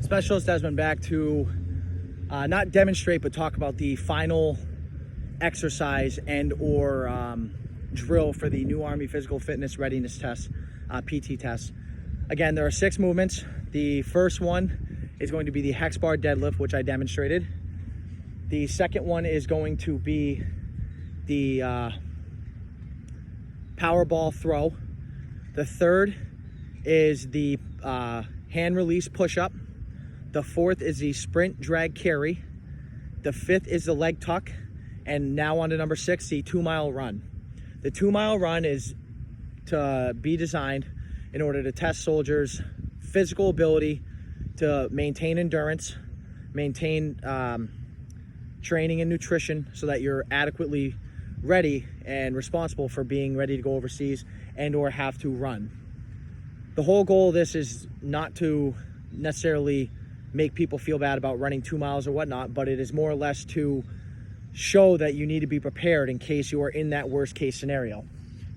Specialist Desmond back to not demonstrate, but talk about the final exercise and or drill for the new Army Physical Fitness Readiness Test, PT test. Again, there are 6 movements. The first one is going to be the hex bar deadlift, which I demonstrated. The second one is going to be the power ball throw. The third is the hand release push-up. The fourth is the sprint drag carry. The fifth is the leg tuck. And now on to number 6, the 2-mile run. The 2-mile run is to be designed in order to test soldiers' physical ability to maintain endurance, maintain training and nutrition so that you're adequately ready and responsible for being ready to go overseas and or have to run. The whole goal of this is not to necessarily make people feel bad about running 2 miles or whatnot, but it is more or less to show that you need to be prepared in case you are in that worst case scenario.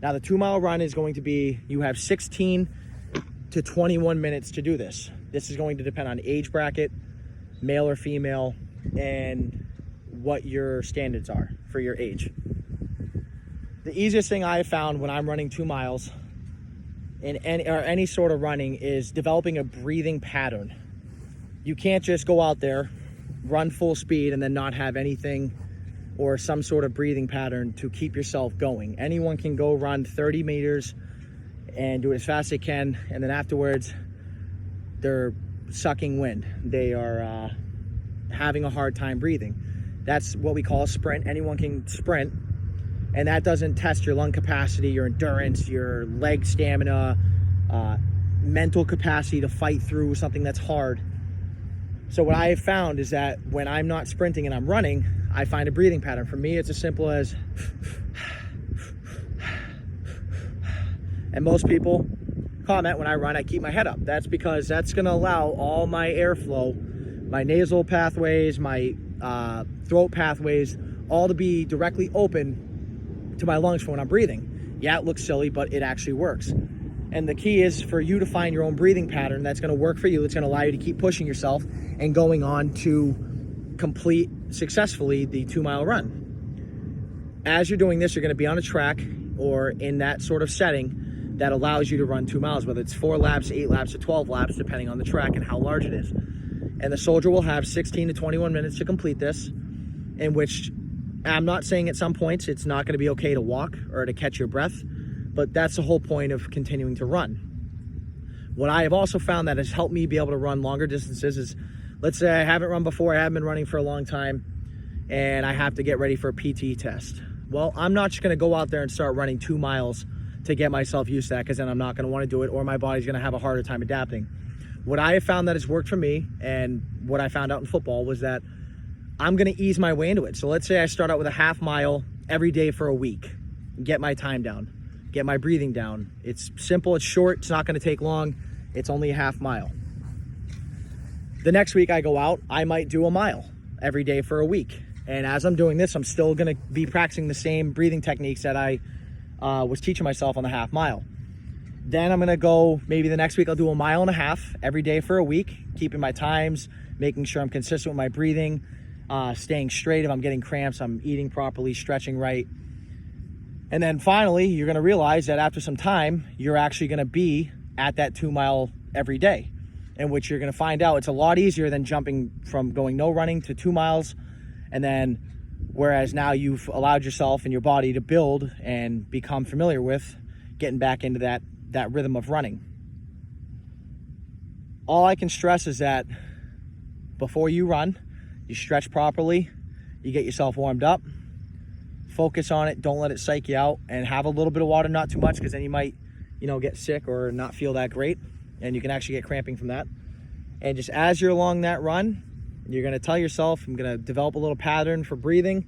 Now the 2-mile run is going to be, you have 16 to 21 minutes to do this. This is going to depend on age bracket, male or female, and what your standards are for your age. The easiest thing I have found when I'm running 2 miles in any sort of running is developing a breathing pattern. You can't just go out there, run full speed, and then not have anything or some sort of breathing pattern to keep yourself going. Anyone can go run 30 meters and do it as fast as they can, and then afterwards they're sucking wind. They are having a hard time breathing. That's what we call a sprint. Anyone can sprint, and that doesn't test your lung capacity, your endurance, your leg stamina, mental capacity to fight through something that's hard. So what I have found is that when I'm not sprinting and I'm running, I find a breathing pattern. For me, it's as simple as, and most people comment when I run, I keep my head up. That's because that's gonna allow all my airflow, my nasal pathways, my throat pathways, all to be directly open to my lungs for when I'm breathing. Yeah, it looks silly, but it actually works. And the key is for you to find your own breathing pattern that's gonna work for you. It's gonna allow you to keep pushing yourself and going on to complete successfully the 2-mile run. As you're doing this, you're gonna be on a track or in that sort of setting that allows you to run 2 miles, whether it's 4 laps, 8 laps, or 12 laps, depending on the track and how large it is. And the soldier will have 16 to 21 minutes to complete this, in which I'm not saying at some points it's not gonna be okay to walk or to catch your breath, but that's the whole point of continuing to run. What I have also found that has helped me be able to run longer distances is, let's say I haven't run before, I haven't been running for a long time, and I have to get ready for a PT test. Well, I'm not just gonna go out there and start running 2 miles to get myself used to that, because then I'm not gonna wanna do it, or my body's gonna have a harder time adapting. What I have found that has worked for me, and what I found out in football, was that I'm gonna ease my way into it. So let's say I start out with a half mile every day for a week, get my time down, get my breathing down. It's simple, it's short, it's not gonna take long, it's only a half mile. The next week I go out, I might do a mile every day for a week. And as I'm doing this, I'm still gonna be practicing the same breathing techniques that I was teaching myself on the half mile. Then I'm gonna go, maybe the next week I'll do a mile and a half every day for a week, keeping my times, making sure I'm consistent with my breathing, staying straight. If I'm getting cramps, I'm eating properly, stretching right. And then finally, you're gonna realize that after some time, you're actually gonna be at that 2 mile every day, in which you're gonna find out it's a lot easier than jumping from going no running to 2 miles. And then, whereas now you've allowed yourself and your body to build and become familiar with getting back into that rhythm of running. All I can stress is that before you run, you stretch properly, you get yourself warmed up, focus on it, don't let it psych you out, and have a little bit of water, not too much, because then you might, get sick or not feel that great, and you can actually get cramping from that. And just as you're along that run, you're gonna tell yourself, I'm gonna develop a little pattern for breathing,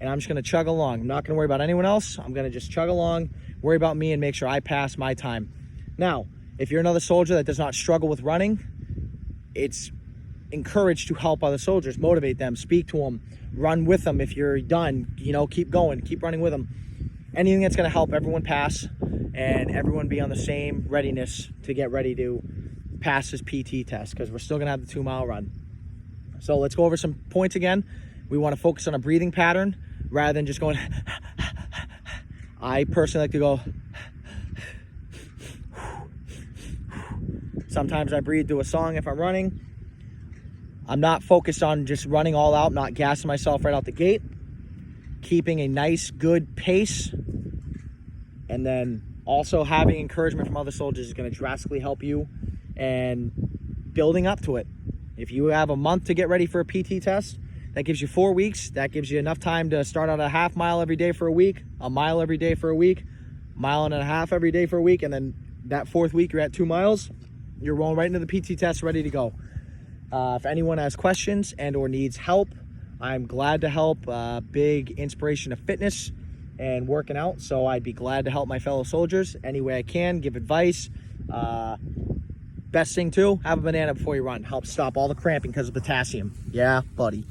and I'm just gonna chug along. I'm not gonna worry about anyone else. I'm gonna just chug along, worry about me, and make sure I pass my time. Now, if you're another soldier that does not struggle with running, it's encouraged to help other soldiers, motivate them, speak to them, run with them. If you're done, keep going, keep running with them. Anything that's gonna help everyone pass and everyone be on the same readiness to get ready to pass this PT test, because we're still gonna have the 2 mile run. So let's go over some points again. We want to focus on a breathing pattern rather than just going. I personally like to go. Sometimes I breathe to a song if I'm running. I'm not focused on just running all out, not gassing myself right out the gate. Keeping a nice, good pace. And then also having encouragement from other soldiers is going to drastically help you, and building up to it. If you have a month to get ready for a PT test, that gives you 4 weeks. That gives you enough time to start out a half mile every day for a week, a mile every day for a week, mile and a half every day for a week, and then that 4th week you're at 2 miles. You're rolling right into the PT test, ready to go. If anyone has questions and or needs help, I'm glad to help. Big inspiration of fitness and working out, so I'd be glad to help my fellow soldiers any way I can, give advice. Best thing too, have a banana before you run. Helps stop all the cramping because of potassium. Yeah, buddy.